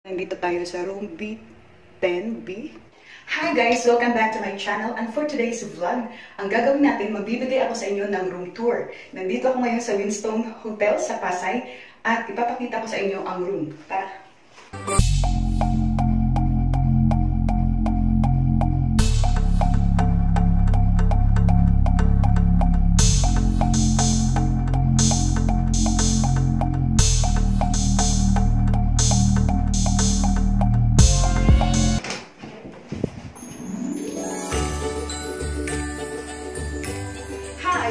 Nandito tayo sa room B10B. Hi guys! Welcome back to my channel, and for today's vlog, ang gagawin natin, magbibigay ako sa inyo ng room tour. Nandito ako ngayon sa Winstone Hotel sa Pasay at ipapakita ko sa inyo ang room. Tara!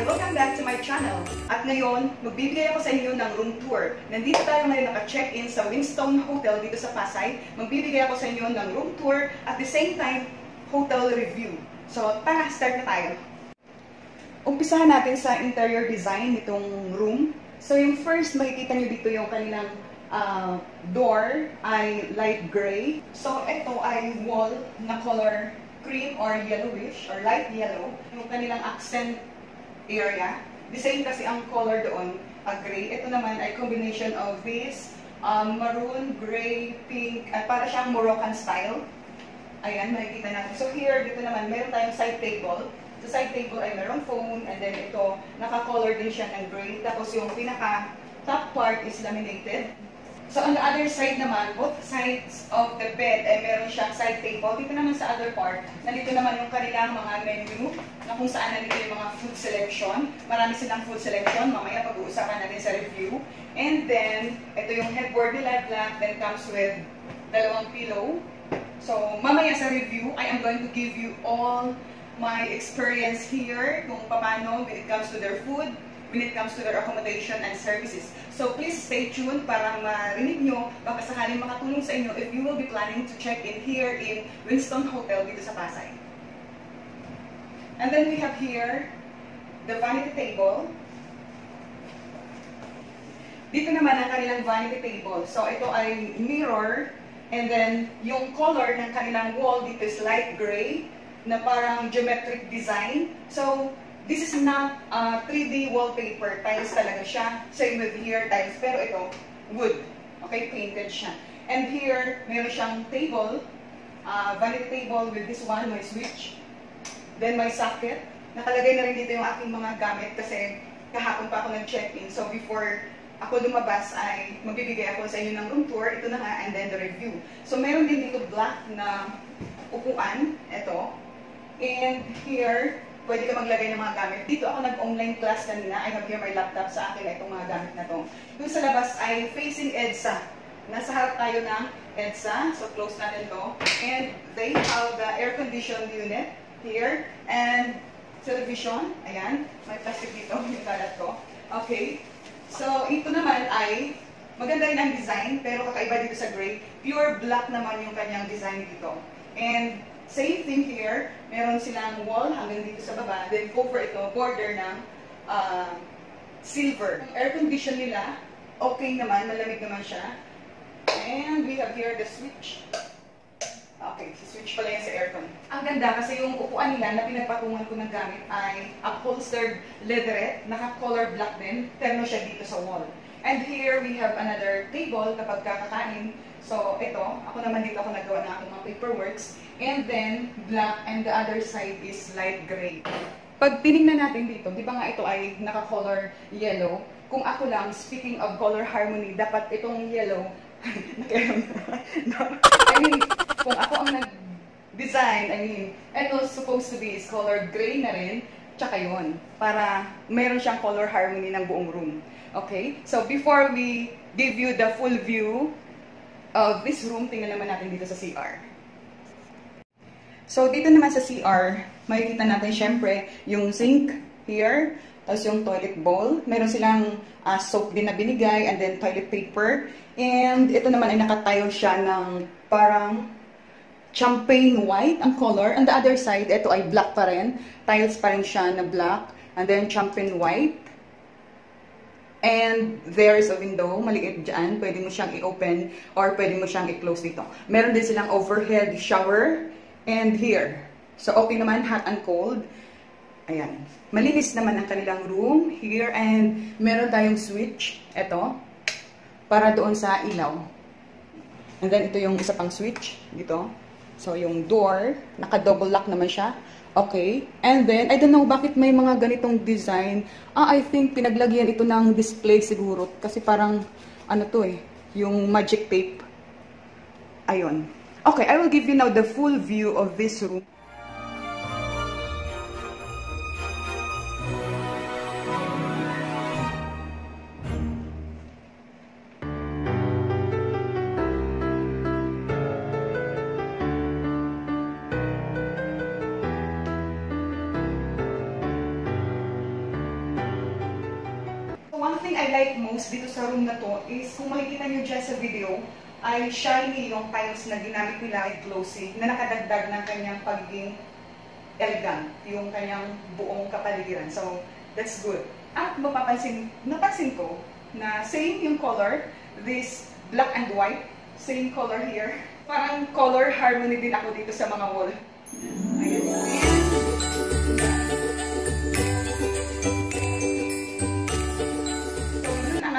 Welcome back to my channel. At ngayon, magbibigay ako sa inyo ng room tour. Nandito tayo ngayon naka-check-in sa Winstone Hotel dito sa Pasay. Magbibigay ako sa inyo ng room tour at the same time, hotel review. So, tara, start na tayo. Umpisahan natin sa interior design nitong room. So, yung first, makikita nyo dito yung kanilang door ay light gray. So, ito ay wall na color cream or yellowish or light yellow. Yung kanilang accent area. The same kasi ang color doon, gray. Ito naman ay combination of this, maroon, gray, pink, at para siyang Moroccan style. Ayan, makikita natin. So here, dito naman, meron tayong side table. Sa side table ay meron phone, and then ito, naka-color din siya ng gray. Tapos yung pinaka-top part is laminated. So on the other side naman, both sides of the bed ay meron siyang side table. Dito naman sa other part, nandito naman yung kanilang mga menu na kung saan nandito yung mga food selection. Marami silang food selection. Mamaya pag-uusapan natin sa review. And then, ito yung headboard nila, black, then comes with dalawang pillow. So mamaya sa review, I am going to give you all my experience here kung paano when it comes to their food, when it comes to their accommodation and services. So please stay tuned para marinig nyo, baka sakaling makatulong sa inyo if you will be planning to check in here in Winstone Hotel dito sa Pasay. And then we have here the vanity table. Dito naman ang kanilang vanity table. So ito ay mirror, and then yung color ng kanilang wall dito is light gray na parang geometric design. So this is not 3D wallpaper, tiles talaga siya. Same with here, tiles. Pero ito, wood. Okay, painted siya. And here, meron siyang table, vanity table with this one, my switch. Then my socket. Nakalagay na rin dito yung aking mga gamit kasi kahapon pa ako nag-check-in. So before ako lumabas ay magbibigay ako sa inyo ng room tour. Ito na nga, and then the review. So meron din dito black na upuan. Ito. And here, pwede ka maglagay ng mga gamit. Dito ako nag-online class kanina. I have here my laptop sa akin itong mga gamit na to. Doon sa labas ay facing EDSA. Nasa harap tayo ng EDSA. So close natin to. And they have the air-conditioned unit here. And television. Ayan. May plastic dito. Yung kalat ko. Okay. So ito naman ay maganda rin ang design. Pero kakaiba dito sa gray. Pure black naman yung kanyang design dito. And same thing here, meron silang wall hanggang dito sa baba, then cover ito, border ng silver. Ang air condition nila, okay naman, malamig naman siya. And we have here the switch. Okay, si switch pala yan sa aircon. Ang ganda kasi yung upuan nila na pinagpatungan ko ng gamit ay upholstered leatherette, naka-color black din, terno siya dito sa wall. And here we have another table kapag kakakain. So ito, ako naman dito ako nagawa ng aking mga paperworks. And then, black, and the other side is light gray. Pag tinignan natin dito, di ba nga ito ay naka-color yellow? Kung ako lang, speaking of color harmony, dapat itong yellow, I mean, kung ako ang nag-design, and also supposed to be is color gray na rin, tsaka yun, para meron siyang color harmony ng buong room. Okay? So, before we give you the full view of this room, tingnan naman natin dito sa CR. So, dito naman sa CR, makikita natin syempre yung sink here, tapos yung toilet bowl. Meron silang soap din na binigay, and then toilet paper. And ito naman ay nakatile siya ng parang champagne white ang color. On the other side, ito ay black pa rin. Tiles pa rin siya na black, and then champagne white. And there is a window, maliit dyan. Pwede mo siyang i-open or pwede mo siyang i-close dito. Meron din silang overhead shower. And here. So, okay naman, hot and cold. Ayan. Malinis naman ang kanilang room here. And meron tayong switch. Ito. Para doon sa ilaw. And then, ito yung isa pang switch dito. So, yung door, naka-double lock naman siya. Okay. And then, I don't know bakit may mga ganitong design. I think pinaglagyan ito ng display siguro. Kasi parang, ano to eh, yung magic tape. Ayun. Okay, I will give you now the full view of this room. One thing I like most dito sa room na to is, kung makikita nyo dyan sa video, ay shiny yung tiles na ginamit nila at glossy, na nakadagdag ng kanyang pagiging elegant, yung kanyang buong kapaligiran. So, that's good. At napansin ko na same yung color, this black and white, same color here. Parang color harmony din ako dito sa mga wall. Ayan.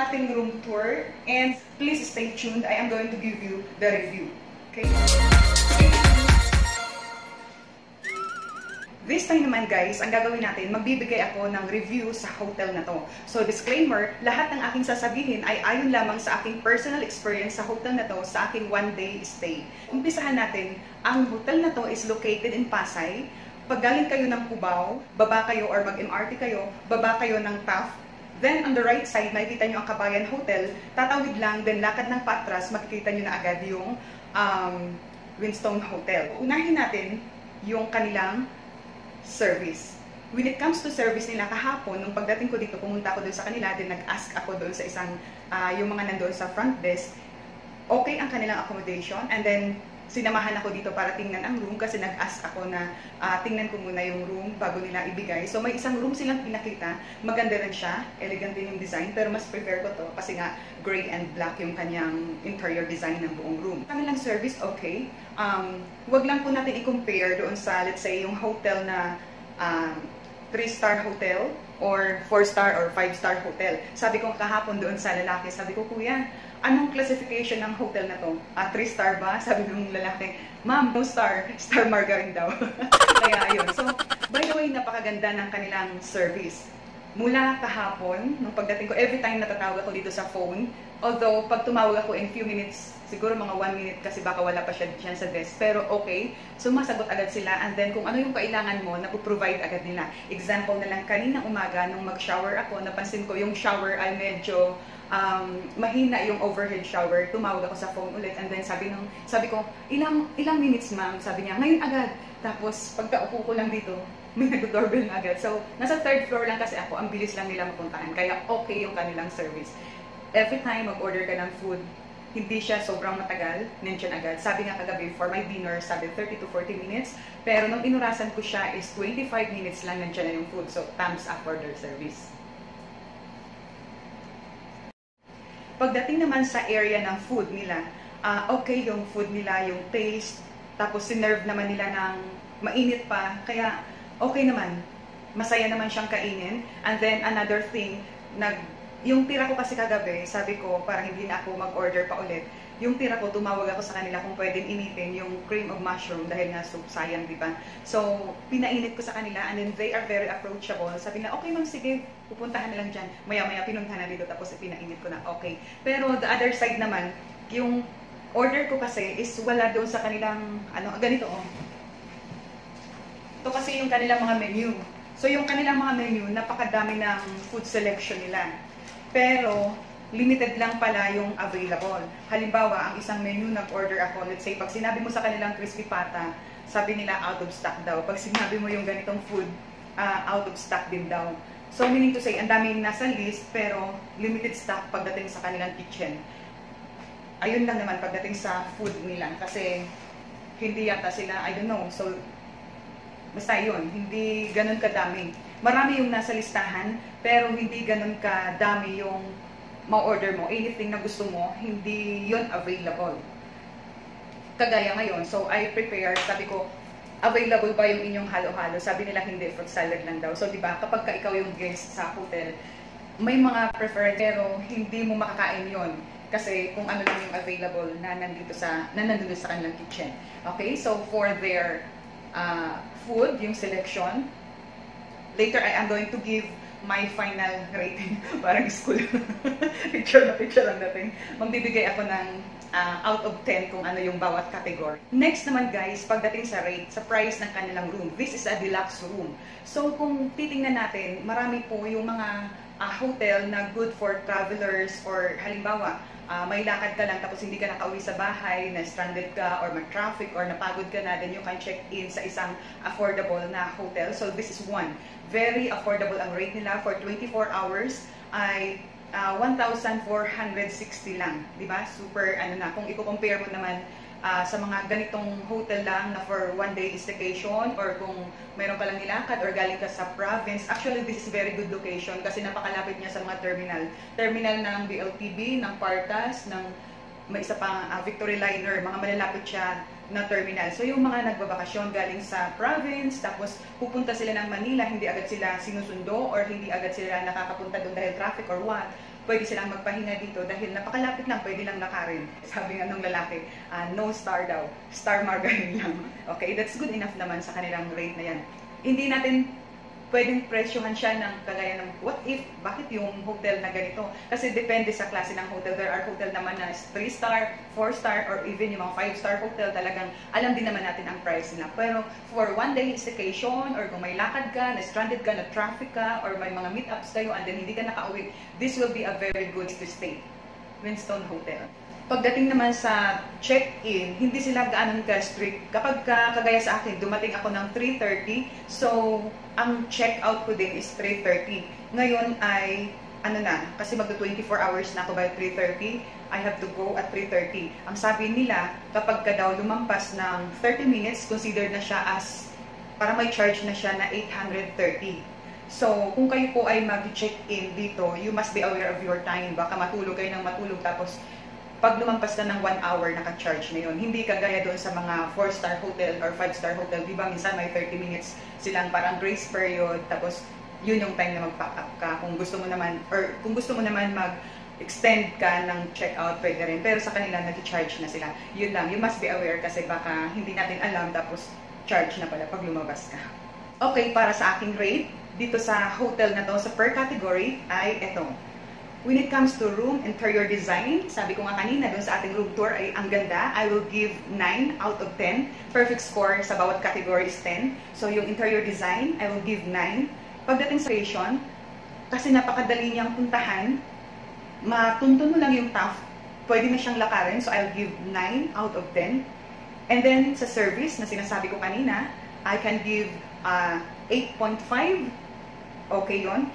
Ating room tour, and please stay tuned. I am going to give you the review. Okay? This time naman guys, ang gagawin natin, magbibigay ako ng review sa hotel na to. So disclaimer, lahat ng aking sasabihin ay ayon lamang sa aking personal experience sa hotel na to, sa aking one-day stay. Umpisahan natin, ang hotel na to is located in Pasay. Pag galing kayo ng Cubao, baba kayo or mag-MRT kayo, baba kayo ng Taft. Then, on the right side, makikita nyo ang Kabayan Hotel. Tatawid lang, then lakad ng patras, makikita nyo na agad yung Windstone Hotel. Unahin natin yung kanilang service. When it comes to service nila kahapon, nung pagdating ko dito, pumunta ako doon sa kanila, then nag-ask ako doon sa isang, yung mga nandoon sa front desk, okay ang kanilang accommodation, and then, sinamahan ako dito para tingnan ang room kasi nag-ask ako na tingnan ko muna yung room bago nila ibigay. So may isang room silang pinakita, maganda rin siya, elegant din yung design, pero mas prefer ko to kasi nga gray and black yung kanyang interior design ng buong room. Kanilang service, okay. Wag lang po natin i-compare doon sa, let's say, yung hotel na 3-star hotel or 4-star or 5-star hotel. Sabi ko kahapon doon sa lalaki, sabi ko, kuya, anong classification ng hotel na to? 3-star ba? Sabi ng lalaki, ma'am, no star. Star margarine daw. Kaya ayun. So, by the way, napakaganda ng kanilang service. Mula kahapon, nung pagdating ko, every time natatawag ako dito sa phone, although pag tumawag ako in few minutes, siguro mga 1 minute kasi baka wala pa siya dyan sa desk, pero okay, sumasagot agad sila, and then kung ano yung kailangan mo, napoprovide agad nila. Example na lang, kaninang umaga, nung mag-shower ako, napansin ko yung shower ay medyo mahina yung overhead shower. Tumawag ako sa phone ulit, and then sabi ko, ilang minutes ma'am? Sabi niya, ngayon agad. Tapos pagkaupo ko lang dito, may nag-doorbell na agad. So, nasa 3rd floor lang kasi ako, ang bilis lang nila mapuntahan. Kaya okay yung kanilang service. Every time mag-order ka ng food, hindi siya sobrang matagal, nandiyan agad. Sabi nga kagabi, for my dinner, sabi 30 to 40 minutes. Pero nung inurasan ko siya is 25 minutes lang nandiyan na yung food. So, thumbs up for their service. Pagdating naman sa area ng food nila, okay yung food nila, yung taste, tapos sinerve naman nila ng mainit pa, kaya okay naman, masaya naman siyang kainin. And then another thing, yung tira ko kasi kagabi, sabi ko parang hindi na ako mag-order pa ulit. Yung tira ko, tumawag ako sa kanila kung pwedeng initin yung cream of mushroom dahil nga soup, sayang, di ba? So, pinainit ko sa kanila, and then they are very approachable. Sabi na, okay ma'am, sige, pupuntahan na lang dyan. Maya-maya pinuntahan na dito, tapos pinainit ko na, okay. Pero the other side naman, yung order ko kasi is wala doon sa kanilang, ganito oh. Ito kasi yung kanilang mga menu. So, yung kanilang mga menu, napakadami ng food selection nila. Pero, limited lang pala yung available. Halimbawa, ang isang menu nag-order ako, let's say, pag sinabi mo sa kanilang crispy pata, sabi nila out of stock daw. Pag sinabi mo yung ganitong food, out of stock din daw. So, meaning to say, ang daming nasa list, pero limited stock pagdating sa kanilang kitchen. Ayun lang naman pagdating sa food nila. Kasi, hindi yata sila, I don't know. So, basta yun, hindi ganun kadami. Marami yung nasa listahan, pero hindi ganun kadami yung ma-order mo, anything na gusto mo, hindi yon available. Kagaya ngayon, so I prepared, sabi ko, available ba yung inyong halo-halo? Sabi nila hindi, fruit salad lang daw. So, di ba, kapag ka ikaw yung guest sa hotel, may mga preferred, pero hindi mo makakain yon. kasi kung ano lang yung available na nandun sa kanilang kitchen. Okay, so for their food, yung selection, later I am going to give my final rating. Parang school. picture lang natin. Magbibigay ako ng out of 10 kung ano yung bawat category. Next naman guys, pagdating sa rate, sa price ng kanilang room. This is a deluxe room. So kung titingnan natin, marami po yung mga hotel na good for travelers, or halimbawa, may lakad ka lang tapos hindi ka nakauwi sa bahay, na stranded ka or mag-traffic or napagod ka na, then you can check in sa isang affordable na hotel. So this is one. Very affordable ang rate nila for 24 hours ay 1,460 lang, di ba? Super ano na, kung i-compare mo naman sa mga ganitong hotel lang na for one day staycation, or kung mayroon ka lang nilakad or galing ka sa province. Actually, this is very good location kasi napakalapit niya sa mga terminal ng BLTB, ng Partas, ng may isa pang Victory Liner, mga malalapit siya na terminal. So yung mga nagbabakasyon galing sa province, tapos pupunta sila ng Manila, hindi agad sila sinusundo or hindi agad sila nakakapunta doon dahil traffic or what, pwede silang magpahinga dito dahil napakalapit lang, pwede lang lakarin. Sabi nga nung lalaki, no star daw, star margarine lang. Okay, that's good enough naman sa kanilang rate na yan. Hindi natin pwedeng presyohan siya ng kagaya ng what if, bakit yung hotel na ganito? Kasi depende sa klase ng hotel. There are hotel naman na 3-star, 4-star, or even yung mga 5-star hotel, talagang alam din naman natin ang price nila. Pero for one day staycation, or kung may lakad ka, na-stranded ka, na-traffic ka, or may mga meetups kayo and then hindi ka nakauwi, this will be a very good to stay. Winstone Hotel. Pagdating naman sa check-in, hindi sila gaano ka-strict. Kapag kagaya sa akin, dumating ako ng 3:30, so ang check-out ko din is 3:30. Ngayon ay, ano na, kasi magto-24 hours na ako by 3:30, I have to go at 3:30. Ang sabi nila, kapag ka daw lumampas ng 30 minutes, considered na siya as, para may charge na siya na 830. So, kung kayo po ay mag-check-in dito, you must be aware of your time. Baka matulog kayo ng matulog, tapos pag lumampas ka ng 1 hour, naka-charge na yun. Hindi kagaya doon sa mga 4-star hotel or 5-star hotel. Di ba minsan may 30 minutes silang parang grace period, tapos yun yung time na mag-pack up ka. Kung gusto mo naman, or kung gusto mo naman mag-extend ka ng check-out, pwede rin. Pero sa kanila, nag-charge na sila. Yun lang, you must be aware kasi baka hindi natin alam, tapos charge na pala pag lumabas ka. Okay, para sa aking rate, dito sa hotel na to, sa per category, ay eto. When it comes to room interior design, sabi ko nga kanina doon sa ating room tour ay ang ganda. I will give 9 out of 10. Perfect score sa bawat category is 10. So yung interior design, I will give 9. Pagdating sa location, kasi napakadali niyang puntahan, matuntuno lang yung TAF, pwede na siyang lakarin, so I'll give 9 out of 10. And then sa service na sinasabi ko kanina, I can give 8.5. Okay yon.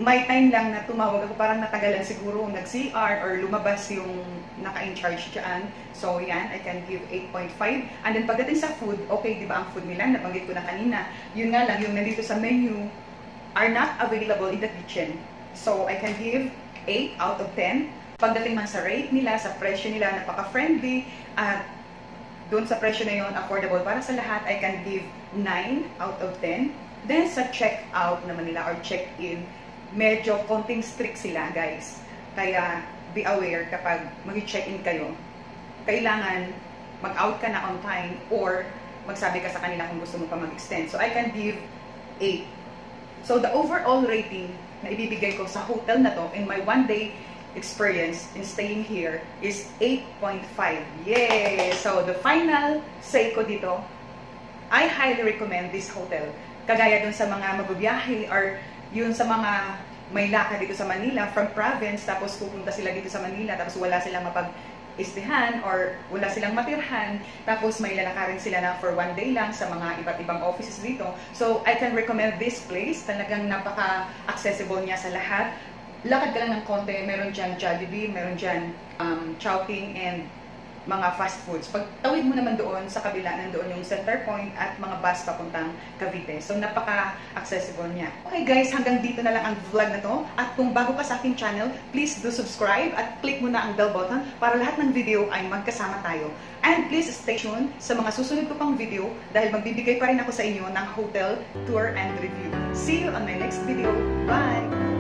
May time lang na tumawag ako, parang natagalan siguro, nag-CR or lumabas yung naka-in-charge dyan. So yan, I can give 8.5. And then pagdating sa food, okay, di ba ang food nila, nabanggit ko na kanina, yun nga lang, yung nandito sa menu are not available in the kitchen. So I can give 8 out of 10. Pagdating man sa rate nila, sa presyo nila, napaka-friendly, at doon sa presyo na yun, affordable para sa lahat, I can give 9 out of 10. Then sa check-out naman nila or check-in, medyo konting strict sila guys. Kaya be aware kapag mag-check-in kayo, kailangan mag-out ka na on time or magsabi ka sa kanila kung gusto mo pa mag-extend. So I can give 8. So the overall rating na ibibigay ko sa hotel na to in my one day experience in staying here is 8.5. Yay! So the final say ko dito, I highly recommend this hotel. Kagaya dun sa mga magbibiyahe or yun sa mga may lakad dito sa Manila from province, tapos pupunta sila dito sa Manila, tapos wala silang mapag-istihan or wala silang matirhan, tapos may lalakarin sila na for one day lang sa mga iba't ibang offices dito. So I can recommend this place. Talagang napaka-accessible niya sa lahat. Lakad ka lang ng konti, meron dyan Jollibee, meron dyan Chowking and mga fast foods. Pag tawid mo naman doon sa kabila, nandoon yung Center Point at mga bus papuntang Cavite. So, napaka-accessible niya. Okay guys, hanggang dito na lang ang vlog na to. At kung bago ka sa aking channel, please do subscribe at click mo na ang bell button para lahat ng video ay magkasama tayo. And please stay tuned sa mga susunod ko pang video dahil magbibigay pa rin ako sa inyo ng hotel tour and review. See you on my next video. Bye!